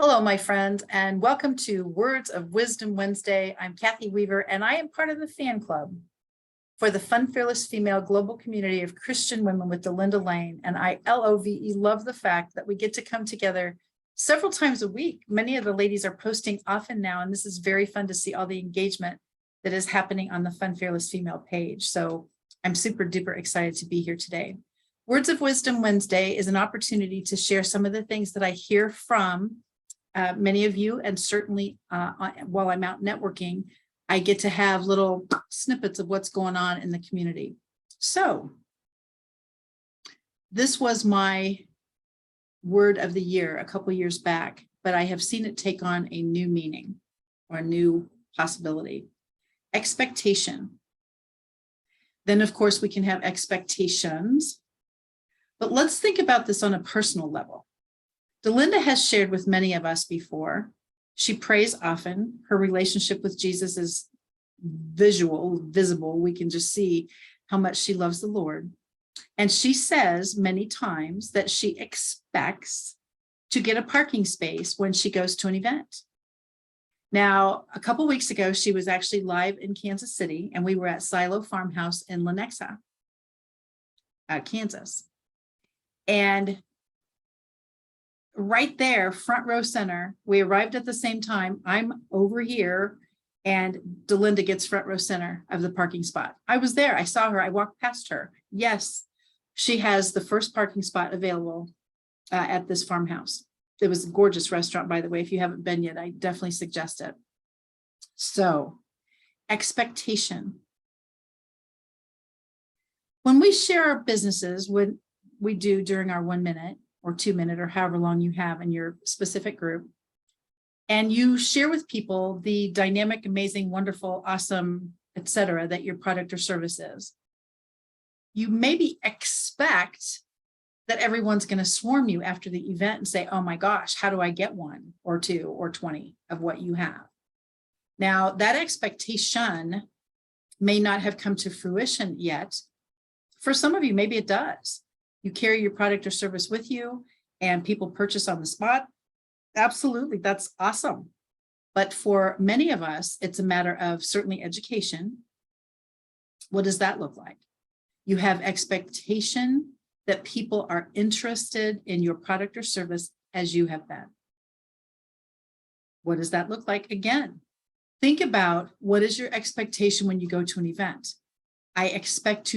Hello, my friends, and welcome to Words of Wisdom Wednesday. I'm Kathy Weaver, and I am part of the fan club for the Fun Fearless Female Global Community of Christian Women with Delinda Lane. And I love the fact that we get to come together several times a week. Many of the ladies are posting often now, and this is very fun to see all the engagement that is happening on the Fun Fearless Female page. So I'm super duper excited to be here today. Words of Wisdom Wednesday is an opportunity to share some of the things that I hear from many of you, and certainly while I'm out networking, I get to have little snippets of what's going on in the community. So this was my word of the year a couple years back, but I have seen it take on a new meaning or a new possibility. Expectation. Then, of course, we can have expectations, but let's think about this on a personal level. Delinda has shared with many of us before. She prays often. Her relationship with Jesus is visible. We can just see how much she loves the Lord. And she says many times that she expects to get a parking space when she goes to an event. Now, a couple of weeks ago, she was actually live in Kansas City, and we were at Silo Farmhouse in Lenexa, Kansas. And right there, front row center, we arrived at the same time. I'm over here, and Delinda gets front row center of the parking spot. I was there. I saw her. I walked past her. Yes, she has the first parking spot available at this farmhouse. It was a gorgeous restaurant, by the way. If you haven't been yet, I definitely suggest it. So, expectation. When we share our businesses, what we do during our 1 minute, or 2 minute, or however long you have in your specific group, and you share with people the dynamic, amazing, wonderful, awesome, etc. that your product or service is, you maybe expect that everyone's going to swarm you after the event and say, oh my gosh, how do I get 1 or 2 or 20 of what you have? Now, that expectation may not have come to fruition yet. For some of you, maybe it does. You carry your product or service with you and people purchase on the spot. Absolutely, that's awesome. But for many of us, it's a matter of certainly education. What does that look like? You have expectation that people are interested in your product or service as you have been. What does that look like? Again, think about what is your expectation when you go to an event. I expect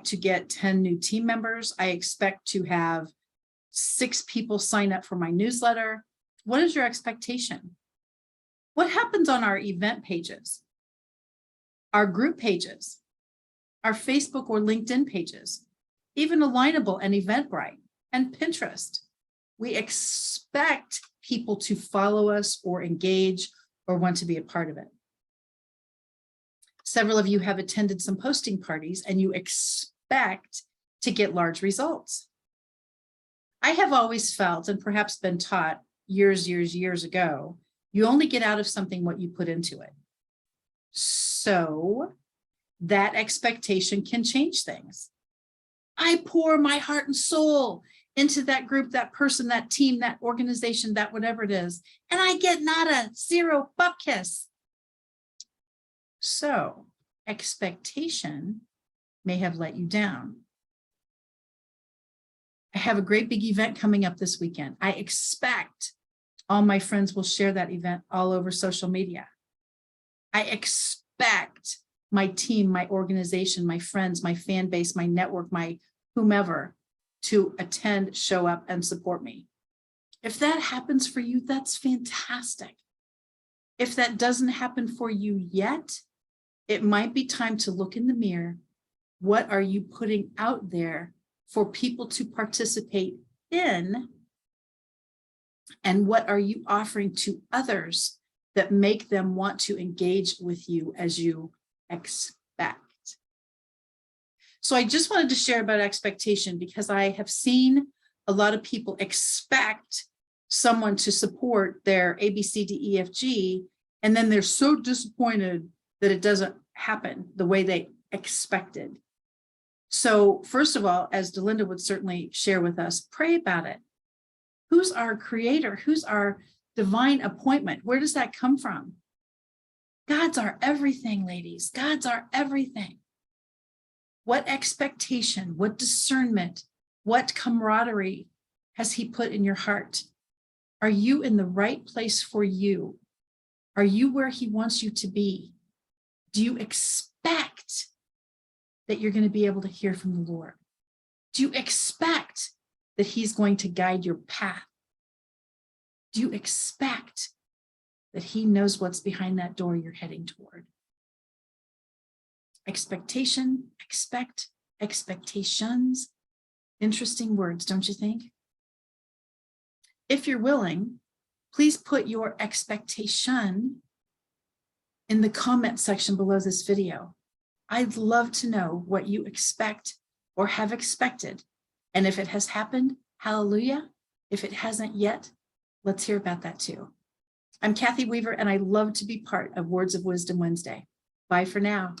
to get 10 new team members. I expect to have 6 people sign up for my newsletter. What is your expectation? What happens on our event pages, our group pages, our Facebook or LinkedIn pages, even Alignable and Eventbrite and Pinterest? We expect people to follow us or engage or want to be a part of it. Several of you have attended some posting parties and you expect to get large results. I have always felt, and perhaps been taught years ago, you only get out of something what you put into it. So that expectation can change things. I pour my heart and soul into that group, that person, that team, that organization, that whatever it is, and I get nada, 0, bupkis. So expectation may have let you down. I have a great big event coming up this weekend. I expect all my friends will share that event all over social media. I expect my team, my organization, my friends, my fan base, my network, my whomever to attend, show up, and support me. If that happens for you, that's fantastic. If that doesn't happen for you yet, it might be time to look in the mirror. What are you putting out there for people to participate in? And what are you offering to others that make them want to engage with you as you expect? So I just wanted to share about expectation because I have seen a lot of people expect someone to support their ABCDEFG, and then they're so disappointed that it doesn't happen the way they expected. So first of all, as Delinda would certainly share with us, pray about it. Who's our creator? Who's our divine appointment? Where does that come from? God's our everything, ladies. God's our everything. What expectation, what discernment, what camaraderie has he put in your heart? Are you in the right place for you? Are you where he wants you to be? Do you expect that you're going to be able to hear from the Lord? Do you expect that he's going to guide your path? Do you expect that he knows what's behind that door you're heading toward? Expectation, expect, expectations. Interesting words, don't you think? If you're willing, please put your expectation in the comment section below this video. I'd love to know what you expect or have expected. And if it has happened, hallelujah. If it hasn't yet, let's hear about that too. I'm Kathy Weaver, and I love to be part of Words of Wisdom Wednesday. Bye for now.